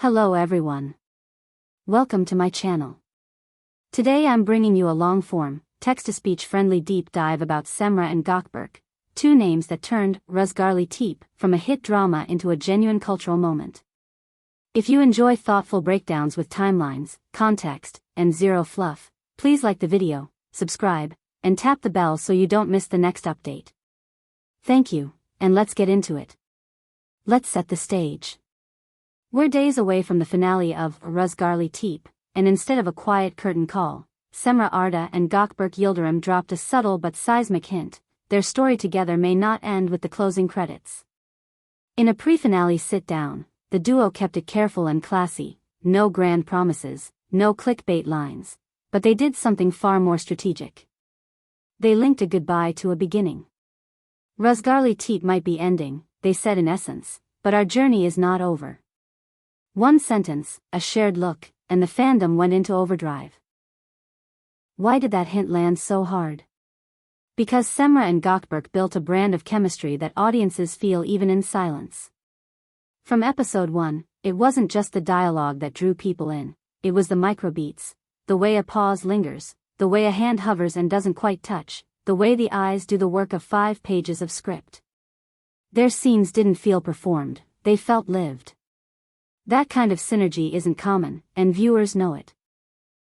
Hello everyone. Welcome to my channel. Today I'm bringing you a long-form, text-to-speech friendly deep dive about Cemre and Gökberk, two names that turned Rüzgarlı Tepe from a hit drama into a genuine cultural moment. If you enjoy thoughtful breakdowns with timelines, context, and zero fluff, please like the video, subscribe, and tap the bell so you don't miss the next update. Thank you, and let's get into it. Let's set the stage. We're days away from the finale of Rüzgarlı Tepe, and instead of a quiet curtain call, Cemre Arda and Gökberk Yildirim dropped a subtle but seismic hint: their story together may not end with the closing credits. In a pre-finale sit-down, the duo kept it careful and classy, no grand promises, no clickbait lines, but they did something far more strategic. They linked a goodbye to a beginning. Rüzgarlı Tepe might be ending, they said in essence, but our journey is not over. One sentence, a shared look, and the fandom went into overdrive. Why did that hint land so hard? Because Cemre and Gökberk built a brand of chemistry that audiences feel even in silence. From episode 1, it wasn't just the dialogue that drew people in, it was the microbeats, the way a pause lingers, the way a hand hovers and doesn't quite touch, the way the eyes do the work of 5 pages of script. Their scenes didn't feel performed, they felt lived. That kind of synergy isn't common, and viewers know it.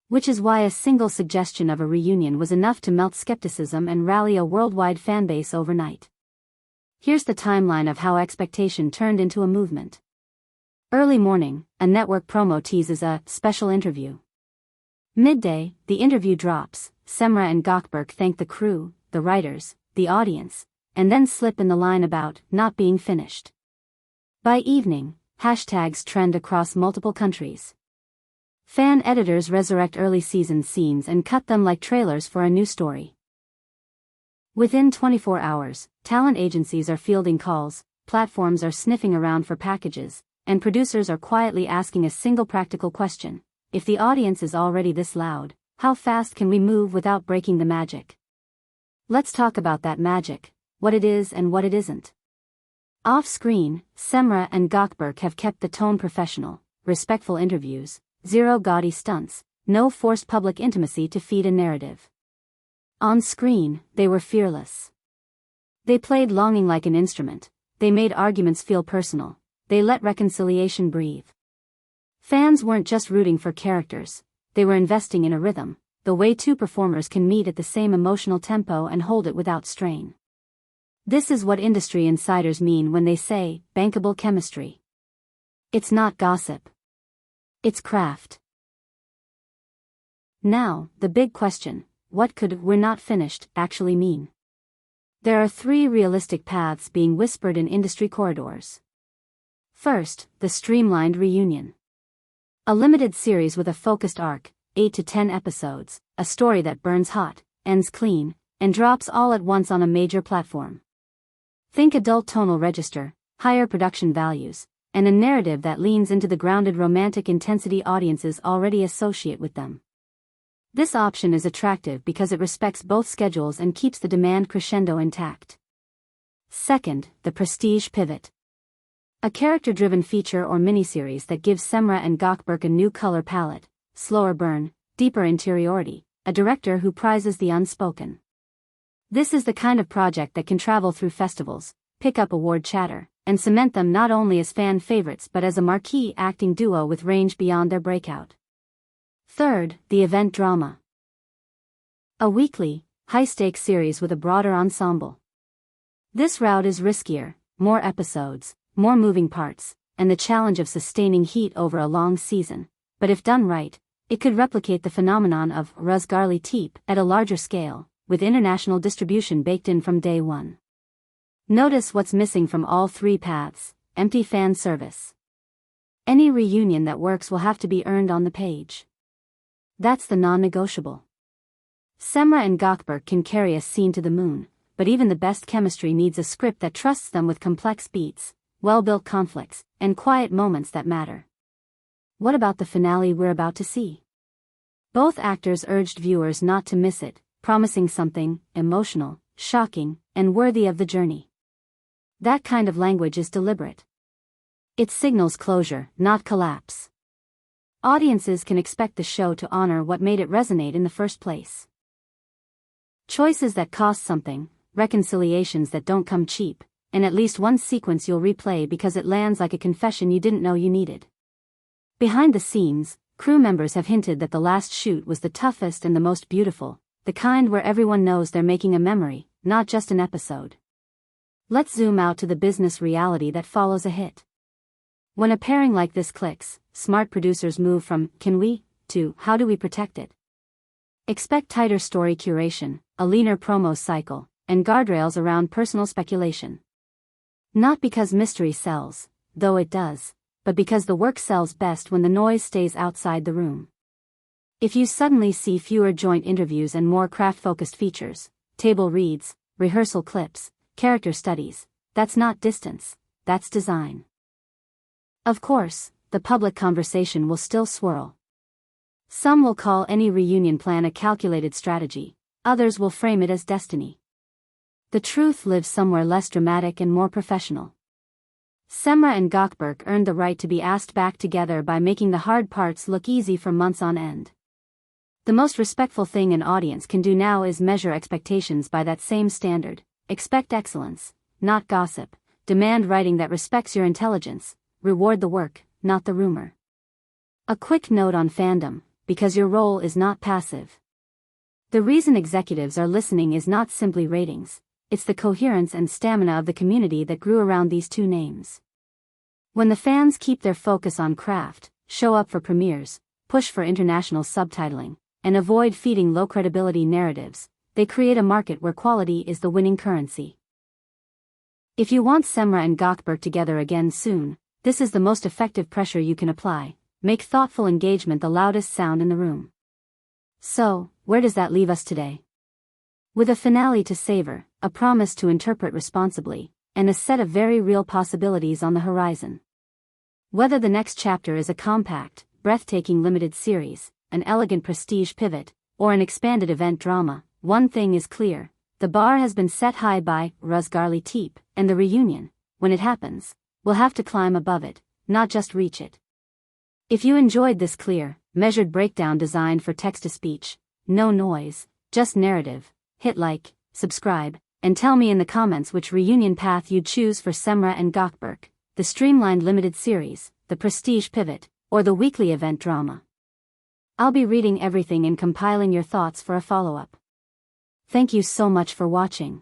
Which is why a single suggestion of a reunion was enough to melt skepticism and rally a worldwide fanbase overnight. Here's the timeline of how expectation turned into a movement. Early morning, a network promo teases a special interview. Midday, the interview drops, Cemre and Gökberk thank the crew, the writers, the audience, and then slip in the line about not being finished. By evening, hashtags trend across multiple countries. Fan editors resurrect early season scenes and cut them like trailers for a new story. Within 24 hours, talent agencies are fielding calls, platforms are sniffing around for packages, and producers are quietly asking a single practical question: if the audience is already this loud, how fast can we move without breaking the magic? Let's talk about that magic, what it is and what it isn't. Off-screen, Cemre and Gökberk have kept the tone professional, respectful interviews, zero gaudy stunts, no forced public intimacy to feed a narrative. On screen, they were fearless. They played longing like an instrument, they made arguments feel personal, they let reconciliation breathe. Fans weren't just rooting for characters, they were investing in a rhythm, the way two performers can meet at the same emotional tempo and hold it without strain. This is what industry insiders mean when they say, bankable chemistry. It's not gossip. It's craft. Now, the big question: what could "we're not finished" actually mean? There are 3 realistic paths being whispered in industry corridors. First, the streamlined reunion. A limited series with a focused arc, 8 to 10 episodes, a story that burns hot, ends clean, and drops all at once on a major platform. Think adult tonal register, higher production values, and a narrative that leans into the grounded romantic intensity audiences already associate with them. This option is attractive because it respects both schedules and keeps the demand crescendo intact. Second, the prestige pivot. A character-driven feature or miniseries that gives Cemre and Gökberk a new color palette, slower burn, deeper interiority, a director who prizes the unspoken. This is the kind of project that can travel through festivals, pick up award chatter, and cement them not only as fan favorites but as a marquee acting duo with range beyond their breakout. Third, the event drama. A weekly, high-stakes series with a broader ensemble. This route is riskier, more episodes, more moving parts, and the challenge of sustaining heat over a long season, but if done right, it could replicate the phenomenon of Rüzgarlı Tepe at a larger scale, with international distribution baked in from day one. Notice what's missing from all 3 paths: empty fan service. Any reunion that works will have to be earned on the page. That's the non-negotiable. Cemre and Gökberk can carry a scene to the moon, but even the best chemistry needs a script that trusts them with complex beats, well-built conflicts, and quiet moments that matter. What about the finale we're about to see? Both actors urged viewers not to miss it, promising something emotional, shocking, and worthy of the journey. That kind of language is deliberate. It signals closure, not collapse. Audiences can expect the show to honor what made it resonate in the first place. Choices that cost something, reconciliations that don't come cheap, and at least one sequence you'll replay because it lands like a confession you didn't know you needed. Behind the scenes, crew members have hinted that the last shoot was the toughest and the most beautiful, the kind where everyone knows they're making a memory, not just an episode. Let's zoom out to the business reality that follows a hit. When a pairing like this clicks, smart producers move from "can we" to "how do we protect it?" Expect tighter story curation, a leaner promo cycle, and guardrails around personal speculation. Not because mystery sells, though it does, but because the work sells best when the noise stays outside the room. If you suddenly see fewer joint interviews and more craft-focused features, table reads, rehearsal clips, character studies, that's not distance, that's design. Of course, the public conversation will still swirl. Some will call any reunion plan a calculated strategy, others will frame it as destiny. The truth lives somewhere less dramatic and more professional. Cemre and Gökberk earned the right to be asked back together by making the hard parts look easy for months on end. The most respectful thing an audience can do now is measure expectations by that same standard. Expect excellence, not gossip. Demand writing that respects your intelligence. Reward the work, not the rumor. A quick note on fandom, because your role is not passive. The reason executives are listening is not simply ratings, it's the coherence and stamina of the community that grew around these two names. When the fans keep their focus on craft, show up for premieres, push for international subtitling, and avoid feeding low-credibility narratives, they create a market where quality is the winning currency. If you want Cemre and Gökberk together again soon, this is the most effective pressure you can apply. Make thoughtful engagement the loudest sound in the room. So, where does that leave us today? With a finale to savor, a promise to interpret responsibly, and a set of very real possibilities on the horizon. Whether the next chapter is a compact, breathtaking limited series, an elegant prestige pivot, or an expanded event drama, one thing is clear: the bar has been set high by Rüzgarlı Tepe, and the reunion, when it happens, will have to climb above it, not just reach it. If you enjoyed this clear, measured breakdown designed for text-to-speech, no noise, just narrative, hit like, subscribe, and tell me in the comments which reunion path you'd choose for Cemre and Gökberk, the streamlined limited series, the prestige pivot, or the weekly event drama. I'll be reading everything and compiling your thoughts for a follow-up. Thank you so much for watching.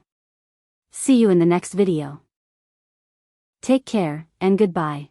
See you in the next video. Take care, and goodbye.